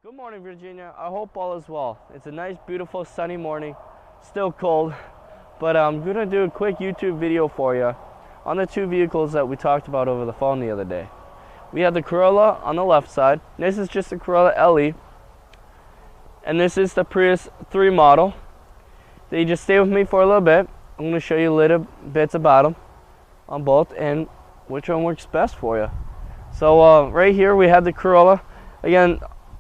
Good morning, Virginia. I hope all is well. It's a nice, beautiful, sunny morning. Still cold, but I'm going to do a quick YouTube video for you on the two vehicles that we talked about over the phone the other day. We have the Corolla on the left side. This is just the Corolla LE, and this is the Prius 3 model. So you just stay with me for a little bit. I'm going to show you little bits about them on both and which one works best for you. So right here we have the Corolla. Again,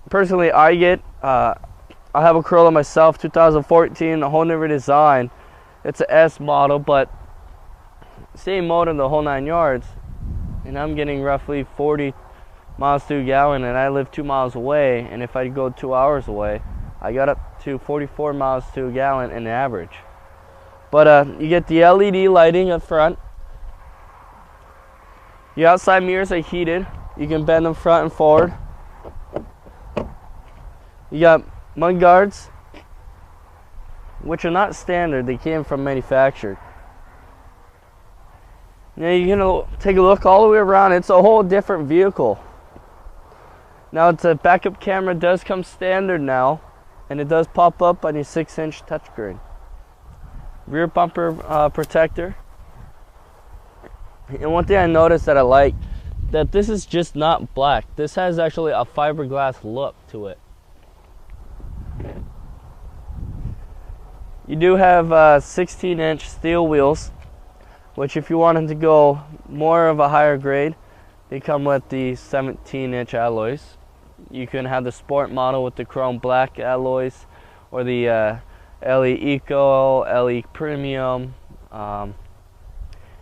personally, I have a Corolla myself, 2014, a whole new design. It's an S model, but same motor, the whole 9 yards. And I'm getting roughly 40 miles to a gallon, and I live 2 miles away. And if I go 2 hours away, I got up to 44 miles to a gallon in average. But you get the LED lighting up front. The outside mirrors are heated. You can bend them front and forward. You got mud guards, which are not standard. They came from manufactured. Now you're going to take a look all the way around. It's a whole different vehicle. Now the backup camera does come standard now, and it does pop up on your 6-inch touchscreen. Rear bumper protector. And one thing I noticed that I like, that this is just not black. This has actually a fiberglass look to it. You do have 16-inch steel wheels, which if you wanted to go more of a higher grade, they come with the 17-inch alloys. You can have the sport model with the chrome black alloys, or the LE Eco, LE Premium, and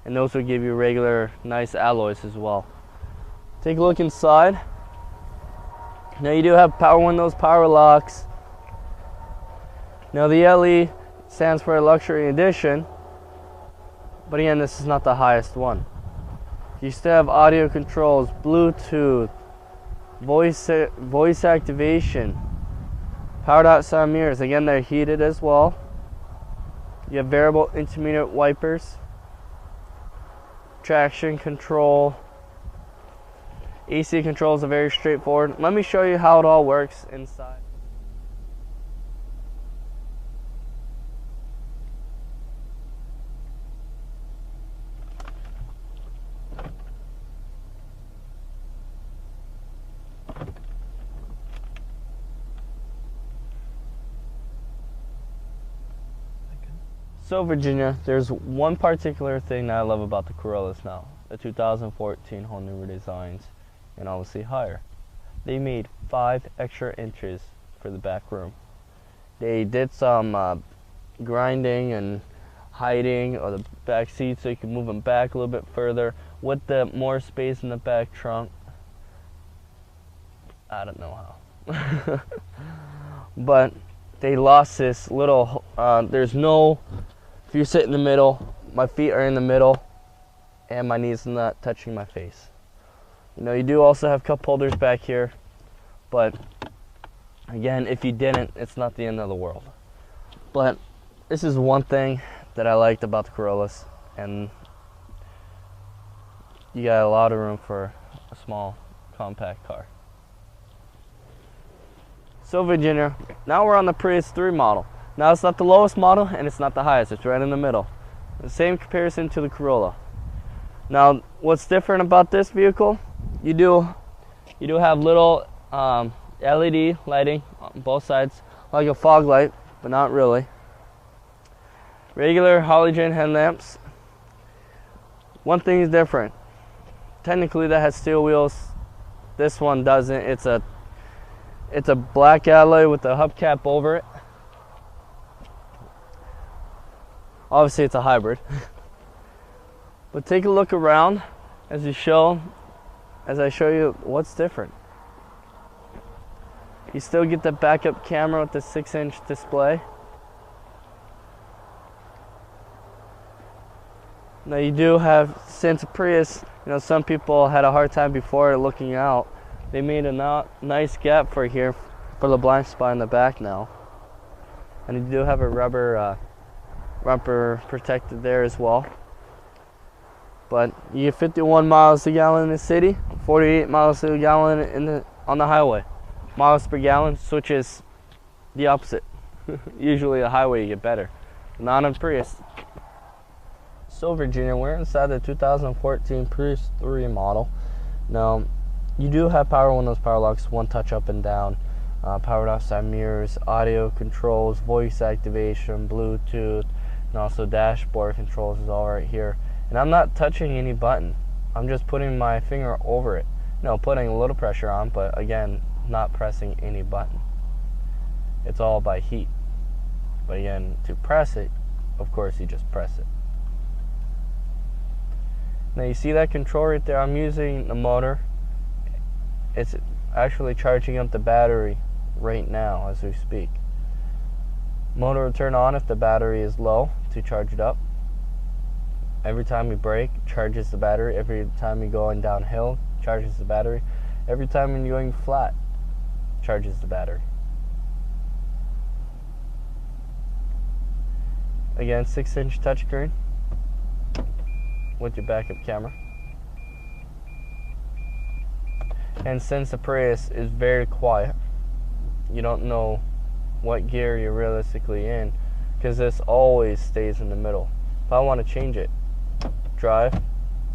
those will give you regular nice alloys as well. Take a look inside. Now you do have power windows, power locks. Now the LE stands for a luxury edition, but again, this is not the highest one. You still have audio controls, Bluetooth, voice activation, powered outside mirrors. Again, they're heated as well. You have variable intermediate wipers, traction control. AC controls are very straightforward. Let me show you how it all works inside. So Virginia, there's one particular thing that I love about the Corollas now. The 2014 whole new designs, and obviously higher. They made 5 extra inches for the back room. They did some grinding and hiding of the back seats so you can move them back a little bit further with the more space in the back trunk. I don't know how. But they lost this little, there's no, if you sit in the middle, my feet are in the middle and my knees are not touching my face. You know, you do also have cup holders back here, but again, if you didn't, it's not the end of the world. But this is one thing that I liked about the Corollas, and you got a lot of room for a small compact car. So Virginia, now we're on the Prius 3 model. Now it's not the lowest model and it's not the highest, it's right in the middle. The same comparison to the Corolla. Now what's different about this vehicle, you do have little LED lighting on both sides, like a fog light, but not really. Regular halogen headlamps. One thing is different. Technically that has steel wheels. This one doesn't. It's a black alloy with a hubcap over it. Obviously it's a hybrid. But take a look around as I show you what's different. You still get the backup camera with the 6-inch display. Now you do have, since Prius, you know, some people had a hard time before looking out. They made a nice gap for here for the blind spot in the back now. And you do have a rubber bumper protected there as well. But you get 51 miles a gallon in the city, 48 miles a gallon on the highway. miles per gallon, which is the opposite. Usually a highway you get better. Not on Prius. So Virginia, we're inside the 2014 Prius 3 model. Now, you do have power windows, power locks, one touch up and down, powered outside mirrors, audio controls, voice activation, Bluetooth, and also dashboard controls is all right here. And I'm not touching any button. I'm just putting my finger over it. No, putting a little pressure on, but again, not pressing any button. It's all by heat. But again, to press it, of course, you just press it. Now you see that control right there? I'm using the motor. It's actually charging up the battery right now as we speak. Motor will turn on if the battery is low to charge it up. Every time you brake, charges the battery. Every time you go downhill, charges the battery. Every time when you're going flat, charges the battery. Again, 6-inch touchscreen with your backup camera. And since the Prius is very quiet, you don't know what gear you're realistically in, because this always stays in the middle. If I want to change it, drive,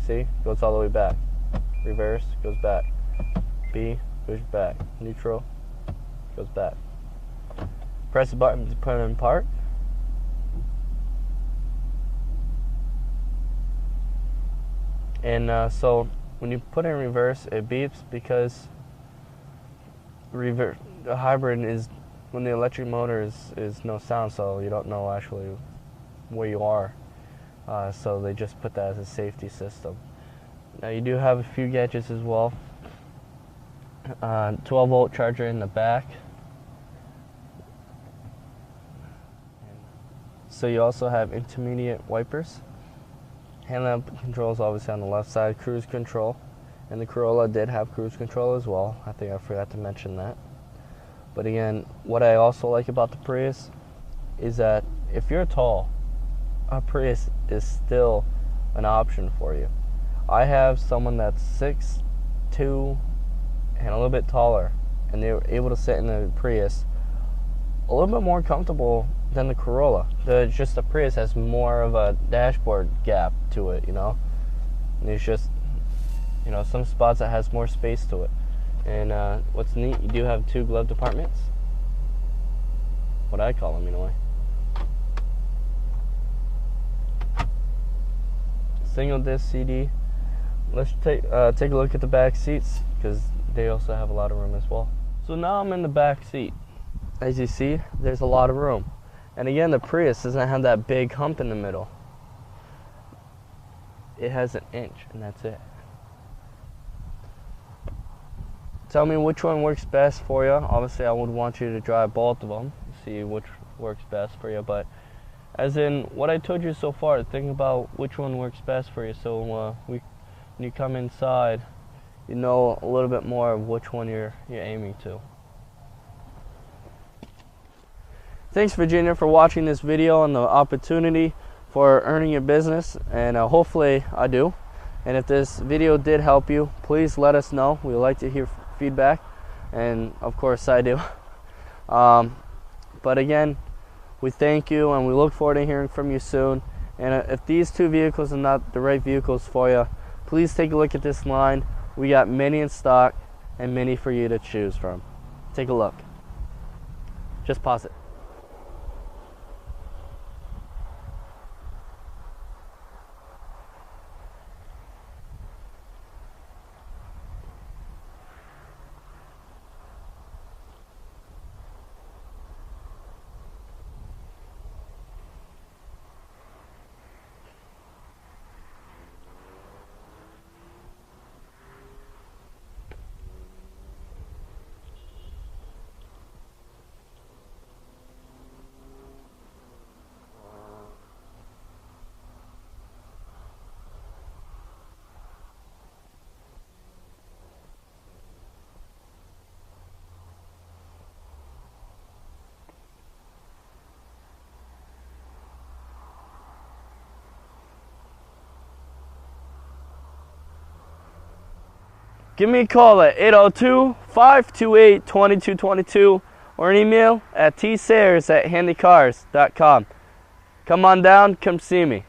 see, goes all the way back. Reverse, goes back. B, push back. Neutral, goes back. Press the button to put it in park. And so when you put it in reverse, it beeps because the hybrid is, when the electric motor is no sound, so you don't know actually where you are. So they just put that as a safety system. Now you do have a few gadgets as well. 12-volt charger in the back. So you also have intermediate wipers. Handlamp controls obviously on the left side, cruise control, and the Corolla did have cruise control as well. I think I forgot to mention that. But again, what I also like about the Prius is that if you're tall, a Prius is still an option for you. I have someone that's 6'2" and a little bit taller, and they were able to sit in the Prius a little bit more comfortable than the Corolla. Just the Prius has more of a dashboard gap to it, you know. And there's just, you know, some spots that has more space to it. And what's neat, you do have 2 glove compartments. What I call them, anyway. Single disc CD. Let's take a look at the back seats, because they also have a lot of room as well. So now I'm in the back seat. As you see, there's a lot of room. And again, the Prius doesn't have that big hump in the middle. It has 1 inch, and that's it. Tell me which one works best for you. Obviously, I would want you to drive both of them, see which works best for you. But as in what I told you so far, think about which one works best for you. So when you come inside, you know a little bit more of which one you're aiming to. Thanks, Virginia, for watching this video and the opportunity for earning your business, and hopefully I do. And if this video did help you, please let us know. We like to hear feedback, and of course I do. But again, we thank you, and we look forward to hearing from you soon. And if these 2 vehicles are not the right vehicles for you, please take a look at this line. We got many in stock and many for you to choose from. Take a look. Just pause it. give me a call at 802-528-2222 or an email at tsayers@handycars.com. Come on down, come see me.